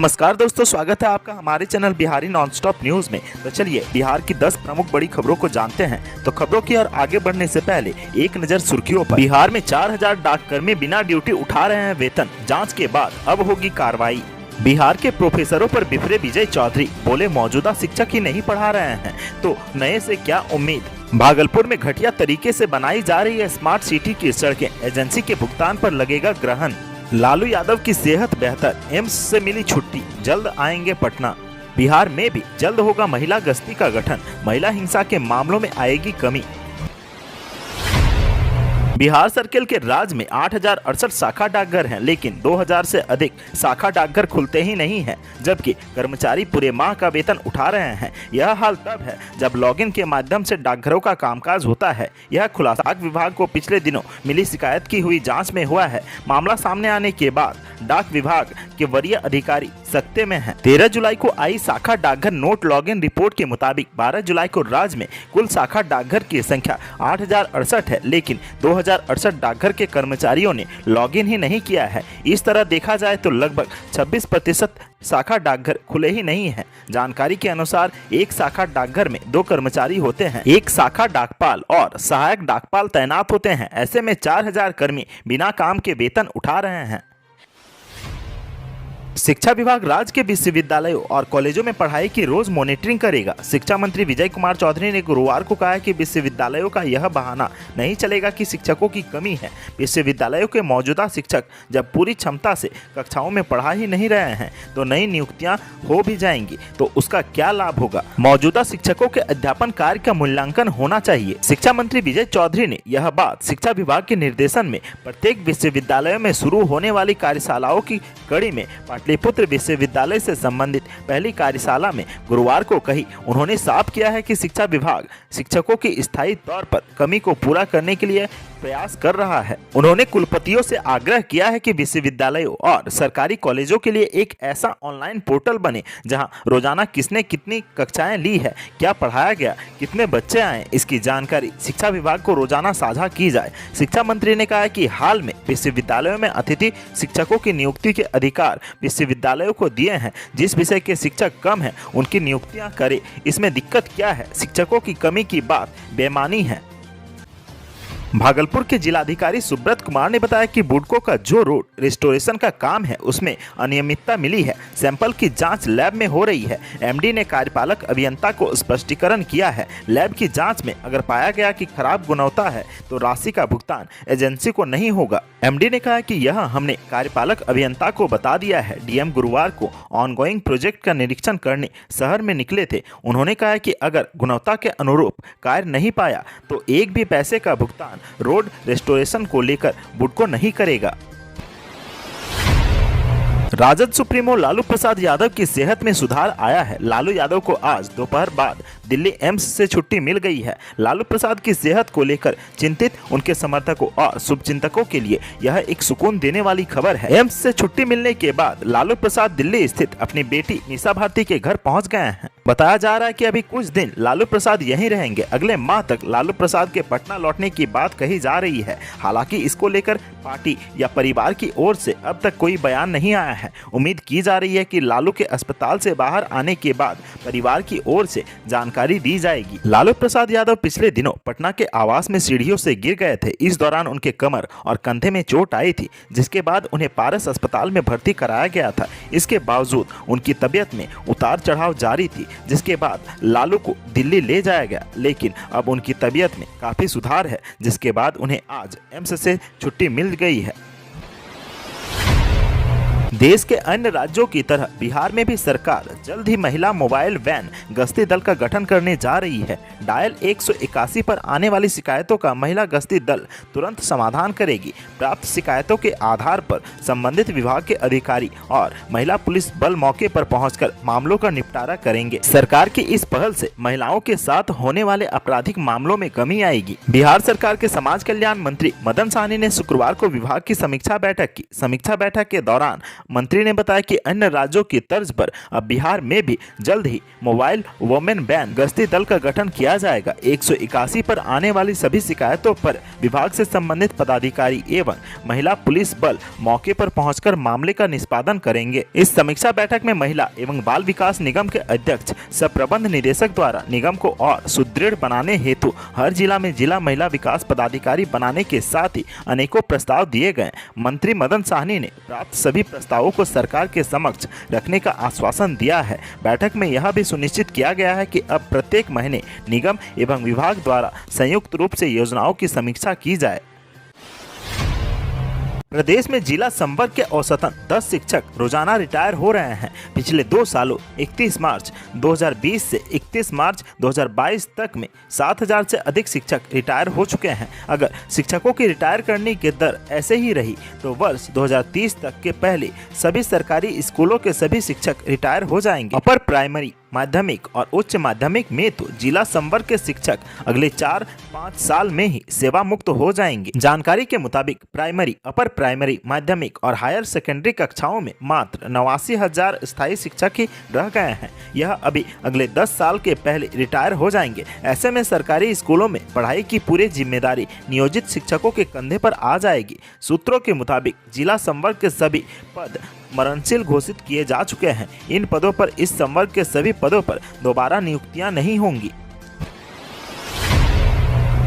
नमस्कार दोस्तों, स्वागत है आपका हमारे चैनल बिहारी नॉनस्टॉप न्यूज में। तो चलिए बिहार की 10 प्रमुख बड़ी खबरों को जानते हैं। तो खबरों की ओर आगे बढ़ने से पहले एक नजर सुर्खियों पर। बिहार में 4000 डाककर्मी बिना ड्यूटी उठा रहे हैं वेतन, जांच के बाद अब होगी कार्रवाई। बिहार के प्रोफेसरों पर बिफरे विजय चौधरी, बोले मौजूदा शिक्षक ही नहीं पढ़ा रहे हैं तो नए से क्या उम्मीद। भागलपुर में घटिया तरीके से बनाई जा रही है स्मार्ट सिटी की सड़कें, एजेंसी के भुगतान पर लगेगा ग्रहण। लालू यादव की सेहत बेहतर, एम्स से मिली छुट्टी, जल्द आएंगे पटना। बिहार में भी जल्द होगा महिला गश्ती का गठन, महिला हिंसा के मामलों में आएगी कमी। बिहार सर्किल के राज्य में 8068 शाखा डाकघर हैं, लेकिन 2000 से अधिक शाखा डाकघर खुलते ही नहीं हैं, जबकि कर्मचारी पूरे माह का वेतन उठा रहे हैं। यह हाल तब है जब लॉगिन के माध्यम से डाकघरों का कामकाज होता है। यह खुलासा डाक विभाग को पिछले दिनों मिली शिकायत की हुई जांच में हुआ है। मामला सामने आने के बाद डाक विभाग के वरीय अधिकारी सख्ते में हैं। 13 जुलाई को आई शाखा डाकघर नोट लॉगिन रिपोर्ट के मुताबिक 12 जुलाई को राज्य में कुल शाखा डाकघर की संख्या 8068 है, लेकिन 2068 डाकघर के कर्मचारियों ने लॉगिन ही नहीं किया है। इस तरह देखा जाए तो लगभग 26% शाखा डाकघर खुले ही नहीं हैं। जानकारी के अनुसार एक शाखा डाकघर में 2 कर्मचारी होते हैं, एक शाखा डाकपाल और सहायक डाकपाल तैनात होते हैं। ऐसे में 4000 कर्मी बिना काम के वेतन उठा रहे हैं। शिक्षा विभाग राज्य के विश्वविद्यालयों और कॉलेजों में पढ़ाई की रोज मॉनिटरिंग करेगा। शिक्षा मंत्री विजय कुमार चौधरी ने गुरुवार को कहा कि विश्वविद्यालयों का यह बहाना नहीं चलेगा कि शिक्षकों की कमी है। विश्वविद्यालयों के मौजूदा शिक्षक जब पूरी क्षमता से कक्षाओं में पढ़ा ही नहीं रहे हैं तो नई नियुक्तियां हो भी जाएंगी तो उसका क्या लाभ होगा। मौजूदा शिक्षकों के अध्यापन कार्य का मूल्यांकन होना चाहिए। शिक्षा मंत्री विजय चौधरी ने यह बात शिक्षा विभाग के निर्देशन में प्रत्येक विश्वविद्यालय में शुरू होने वाली कार्यशालाओं की कड़ी में पाटलिपुत्र विश्वविद्यालय से संबंधित पहली कार्यशाला में गुरुवार को कही। उन्होंने साफ किया है कि शिक्षा विभाग शिक्षकों की स्थायी तौर पर कमी को पूरा करने के लिए प्रयास कर रहा है। उन्होंने कुलपतियों से आग्रह किया है कि विश्वविद्यालयों और सरकारी कॉलेजों के लिए एक ऐसा ऑनलाइन पोर्टल बने जहां रोजाना किसने कितनी कक्षाएं ली है, क्या पढ़ाया गया, कितने बच्चे आए, इसकी जानकारी शिक्षा विभाग को रोजाना साझा की जाए। शिक्षा मंत्री ने कहा कि हाल में विश्वविद्यालयों में अतिथि शिक्षकों की नियुक्ति के अधिकार विश्वविद्यालयों को दिए हैं। जिस विषय के शिक्षक कम हैं उनकी नियुक्तियां करे, इसमें दिक्कत क्या है। शिक्षकों की कमी की बात बेमानी है। भागलपुर के जिलाधिकारी सुब्रत कुमार ने बताया कि बुडको का जो रोड रिस्टोरेशन का काम है उसमें अनियमितता मिली है। सैंपल की जांच लैब में हो रही है। एमडी ने कार्यपालक अभियंता को स्पष्टीकरण किया है। लैब की जांच में अगर पाया गया कि खराब गुणवत्ता है तो राशि का भुगतान एजेंसी को नहीं होगा। एमडी ने कहा कि यह हमने कार्यपालक अभियंता को बता दिया है। डीएम गुरुवार को ऑनगोइंग प्रोजेक्ट का निरीक्षण करने शहर में निकले थे। उन्होंने कहा कि अगर गुणवत्ता के अनुरूप कार्य नहीं पाया तो एक भी पैसे का भुगतान रोड रेस्टोरेशन को लेकर बुडको नहीं करेगा। राजद सुप्रीमो लालू प्रसाद यादव की सेहत में सुधार आया है। लालू यादव को आज दोपहर बाद दिल्ली एम्स से छुट्टी मिल गई है। लालू प्रसाद की सेहत को लेकर चिंतित उनके समर्थकों और शुभचिंतकों के लिए यह एक सुकून देने वाली खबर है। एम्स से छुट्टी मिलने के बाद लालू प्रसाद दिल्ली स्थित अपनी बेटी निशा भारती के घर पहुंच गए हैं। बताया जा रहा है कि अभी कुछ दिन लालू प्रसाद यहीं रहेंगे। अगले माह तक लालू प्रसाद के पटना लौटने की बात कही जा रही है। हालांकि इसको लेकर पार्टी या परिवार की ओर से अब तक कोई बयान नहीं आया है। उम्मीद की जा रही है कि लालू के अस्पताल से बाहर आने के बाद परिवार की ओर से जानकारी दी जाएगी। लालू प्रसाद यादव पिछले दिनों पटना के आवास में सीढ़ियों से गिर गए थे। इस दौरान उनके कमर और कंधे में चोट आई थी, जिसके बाद उन्हें पारस अस्पताल में भर्ती कराया गया था। इसके बावजूद उनकी तबीयत में उतार चढ़ाव जारी थी, जिसके बाद लालू को दिल्ली ले जाया गया। लेकिन अब उनकी तबीयत में काफी सुधार है, जिसके बाद उन्हें आज एम्स से छुट्टी मिल गई है। देश के अन्य राज्यों की तरह बिहार में भी सरकार जल्द ही महिला मोबाइल वैन गश्ती दल का गठन करने जा रही है। डायल 181 पर आने वाली शिकायतों का महिला गश्ती दल तुरंत समाधान करेगी। प्राप्त शिकायतों के आधार पर संबंधित विभाग के अधिकारी और महिला पुलिस बल मौके पर पहुंचकर मामलों का निपटारा करेंगे। सरकार की इस पहल से महिलाओं के साथ होने वाले आपराधिक मामलों में कमी आएगी। बिहार सरकार के समाज कल्याण मंत्री मदन सहनी ने शुक्रवार को विभाग की समीक्षा बैठक की। समीक्षा बैठक के दौरान मंत्री ने बताया कि अन्य राज्यों की तर्ज पर अब बिहार में भी जल्द ही मोबाइल वुमेन बैन गश्ती दल का गठन किया जाएगा। 181 पर आने वाली सभी शिकायतों पर विभाग से संबंधित पदाधिकारी एवं महिला पुलिस बल मौके पर पहुंचकर मामले का निष्पादन करेंगे। इस समीक्षा बैठक में महिला एवं बाल विकास निगम के अध्यक्ष सह प्रबंध निदेशक द्वारा निगम को और सुदृढ़ बनाने हेतु हर जिला में जिला महिला विकास पदाधिकारी बनाने के साथ ही अनेकों प्रस्ताव दिए गए। मंत्री मदन साहनी ने प्राप्त सभी प्रस्तावों को सरकार के समक्ष रखने का आश्वासन दिया है। बैठक में यह भी सुनिश्चित किया गया है कि अब प्रत्येक महीने निगम एवं विभाग द्वारा संयुक्त रूप से योजनाओं की समीक्षा की जाए। प्रदेश में जिला संवर्ग के औसतन 10 शिक्षक रोजाना रिटायर हो रहे हैं। पिछले 2 सालों 31 मार्च 2020 से 31 मार्च 2022 तक में 7000 से अधिक शिक्षक रिटायर हो चुके हैं। अगर शिक्षकों की रिटायर करने की दर ऐसे ही रही तो वर्ष 2030 तक के पहले सभी सरकारी स्कूलों के सभी शिक्षक रिटायर हो जाएंगे। अपर प्राइमरी, माध्यमिक और उच्च माध्यमिक में तो जिला संवर्ग के शिक्षक अगले 4-5 साल में ही सेवा मुक्त हो जाएंगे। जानकारी के मुताबिक प्राइमरी, अपर प्राइमरी, माध्यमिक और हायर सेकेंडरी कक्षाओं में मात्र 89,000 स्थायी शिक्षक ही रह गए हैं। यह अभी अगले 10 साल के पहले रिटायर हो जाएंगे। ऐसे में सरकारी स्कूलों में पढ़ाई की पूरी जिम्मेदारी नियोजित शिक्षकों के कंधे पर आ जाएगी। सूत्रों के मुताबिक जिला संवर्ग के सभी पद मरणशील घोषित किए जा चुके हैं। इन पदों पर इस संवर्ग के सभी पदों पर दोबारा नियुक्तियां नहीं होंगी।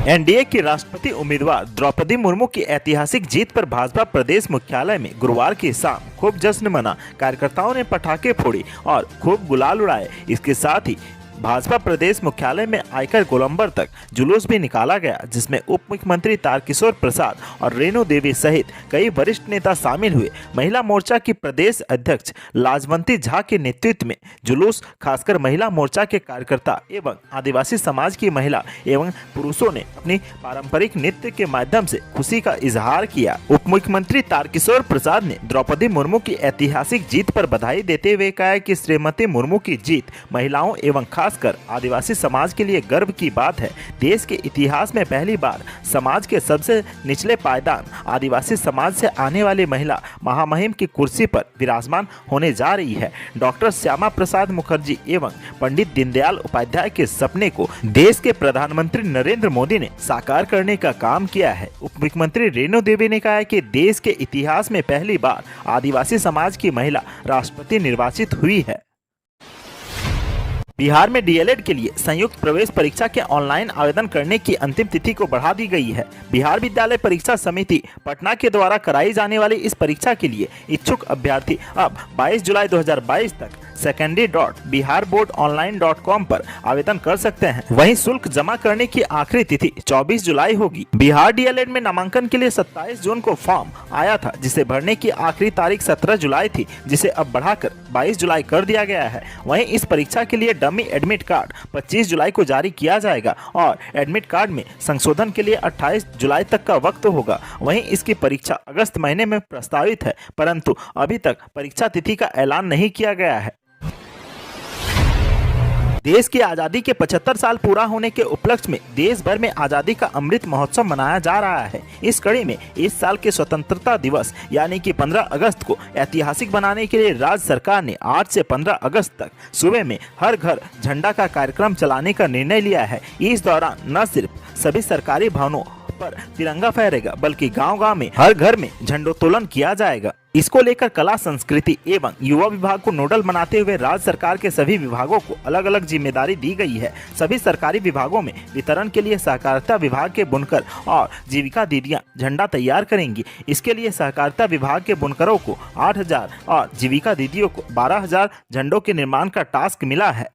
एनडीए की राष्ट्रपति उम्मीदवार द्रौपदी मुर्मू की ऐतिहासिक जीत पर भाजपा प्रदेश मुख्यालय में गुरुवार की शाम खूब जश्न मना। कार्यकर्ताओं ने पटाखे फोड़े और खूब गुलाल उड़ाए। इसके साथ ही भाजपा प्रदेश मुख्यालय में आकर गोलंबर तक जुलूस भी निकाला गया, जिसमें उप मुख्यमंत्री तारकिशोर प्रसाद और रेणु देवी सहित कई वरिष्ठ नेता शामिल हुए। महिला मोर्चा की प्रदेश अध्यक्ष लाजवंती झा के नेतृत्व में जुलूस खासकर महिला मोर्चा के कार्यकर्ता एवं आदिवासी समाज की महिला एवं पुरुषों ने अपनी पारंपरिक नृत्य के माध्यम से खुशी का इजहार किया। उप मुख्यमंत्री तारकिशोर प्रसाद ने द्रौपदी मुर्मू की ऐतिहासिक जीत पर बधाई देते हुए कहा कि श्रीमती मुर्मू की जीत महिलाओं एवं खासकर आदिवासी समाज के लिए गर्व की बात है। देश के इतिहास में पहली बार समाज के सबसे निचले पायदान आदिवासी समाज से आने वाली महिला महामहिम की कुर्सी पर विराजमान होने जा रही है। डॉक्टर श्यामा प्रसाद मुखर्जी एवं पंडित दीनदयाल उपाध्याय के सपने को देश के प्रधानमंत्री नरेंद्र मोदी ने साकार करने का काम किया है। उप मुख्यमंत्री रेणु देवी ने कहा कि देश के इतिहास में पहली बार आदिवासी समाज की महिला राष्ट्रपति निर्वाचित हुई है। बिहार में डीएलएड के लिए संयुक्त प्रवेश परीक्षा के ऑनलाइन आवेदन करने की अंतिम तिथि को बढ़ा दी गई है। बिहार विद्यालय परीक्षा समिति पटना के द्वारा कराई जाने वाली इस परीक्षा के लिए इच्छुक अभ्यर्थी अब 22 जुलाई 2022 तक secondary.biharboardonline.com पर आवेदन कर सकते हैं। वहीं शुल्क जमा करने की आखिरी तिथि 24 जुलाई होगी। बिहार डीएलएड में नामांकन के लिए 27 जून को फॉर्म आया था, जिसे भरने की आखिरी तारीख 17 जुलाई थी, जिसे अब बढ़ाकर 22 जुलाई कर दिया गया है। वहीं इस परीक्षा के लिए डमी एडमिट कार्ड 25 जुलाई को जारी किया जाएगा और एडमिट कार्ड में संशोधन के लिए 28 जुलाई तक का वक्त होगा। वहीं इसकी परीक्षा अगस्त महीने में प्रस्तावित है, परंतु अभी तक परीक्षा तिथि का ऐलान नहीं किया गया है। देश की आज़ादी के 75 साल पूरा होने के उपलक्ष्य में देश भर में आज़ादी का अमृत महोत्सव मनाया जा रहा है। इस कड़ी में इस साल के स्वतंत्रता दिवस यानी कि 15 अगस्त को ऐतिहासिक बनाने के लिए राज्य सरकार ने 8 से 15 अगस्त तक सुबह में हर घर झंडा का कार्यक्रम चलाने का निर्णय लिया है। इस दौरान न सिर्फ सभी सरकारी भवनों पर तिरंगा फहरेगा, बल्कि गांव-गांव में हर घर में झंडोत्तोलन किया जाएगा। इसको लेकर कला, संस्कृति एवं युवा विभाग को नोडल बनाते हुए राज्य सरकार के सभी विभागों को अलग अलग जिम्मेदारी दी गई है। सभी सरकारी विभागों में वितरण के लिए सहकारिता विभाग के बुनकर और जीविका दीदियां झंडा तैयार करेंगी। इसके लिए सहकारिता विभाग के बुनकरों को 8,000 और जीविका दीदियों को 12,000 झंडों के निर्माण का टास्क मिला है।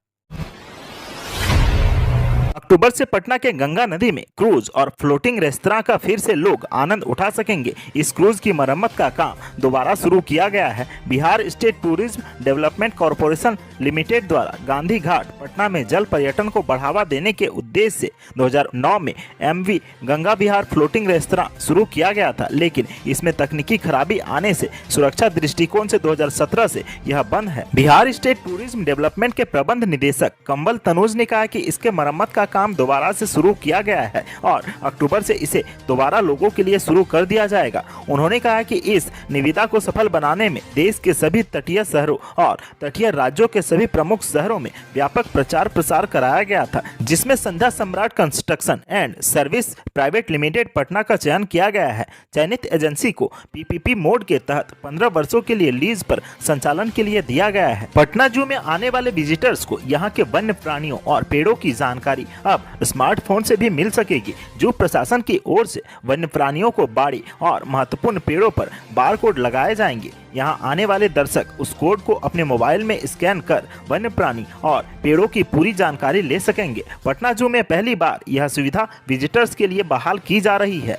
अक्टूबर से पटना के गंगा नदी में क्रूज और फ्लोटिंग रेस्तरां का फिर से लोग आनंद उठा सकेंगे। इस क्रूज की मरम्मत का काम दोबारा शुरू किया गया है। Bihar state tourism development corporation limited द्वारा गांधी घाट पटना में जल पर्यटन को बढ़ावा देने के उद्देश्य से 2009 में एमवी गंगा विहार फ्लोटिंग रेस्तरां शुरू किया गया था, लेकिन इसमें तकनीकी खराबी आने से सुरक्षा दृष्टिकोण से 2017 से यह बंद है। बिहार स्टेट टूरिज्म डेवलपमेंट के प्रबंध निदेशक कंवल तनुज ने कहा कि इसके मरम्मत का काम दोबारा से शुरू किया गया है और अक्टूबर से इसे दोबारा लोगों के लिए शुरू कर दिया जाएगा। उन्होंने कहा कि इस निविदा को सफल बनाने में देश के सभी तटीय शहरों और तटीय राज्यों के सभी प्रमुख शहरों में व्यापक प्रचार प्रसार कराया गया था, जिसमें संध्या सम्राट construction and service private limited Patna का चयन किया गया है। चयनित एजेंसी को पीपीपी मोड के तहत 15 वर्षों के लिए लीज पर संचालन के लिए दिया गया है। पटना जू में आने वाले विजिटर्स को यहाँ के वन्य प्राणियों और पेड़ों की जानकारी अब स्मार्टफोन से भी मिल सकेगी। जू प्रशासन की ओर से वन्य प्राणियों को बाड़ी और महत्वपूर्ण पेड़ों पर बार कोड लगाए जाएंगे। यहाँ आने वाले दर्शक उस कोड को अपने मोबाइल में स्कैन कर वन्य प्राणी और पेड़ों की पूरी जानकारी ले सकेंगे। पटना जू में पहली बार यह सुविधा विजिटर्स के लिए बहाल की जा रही है।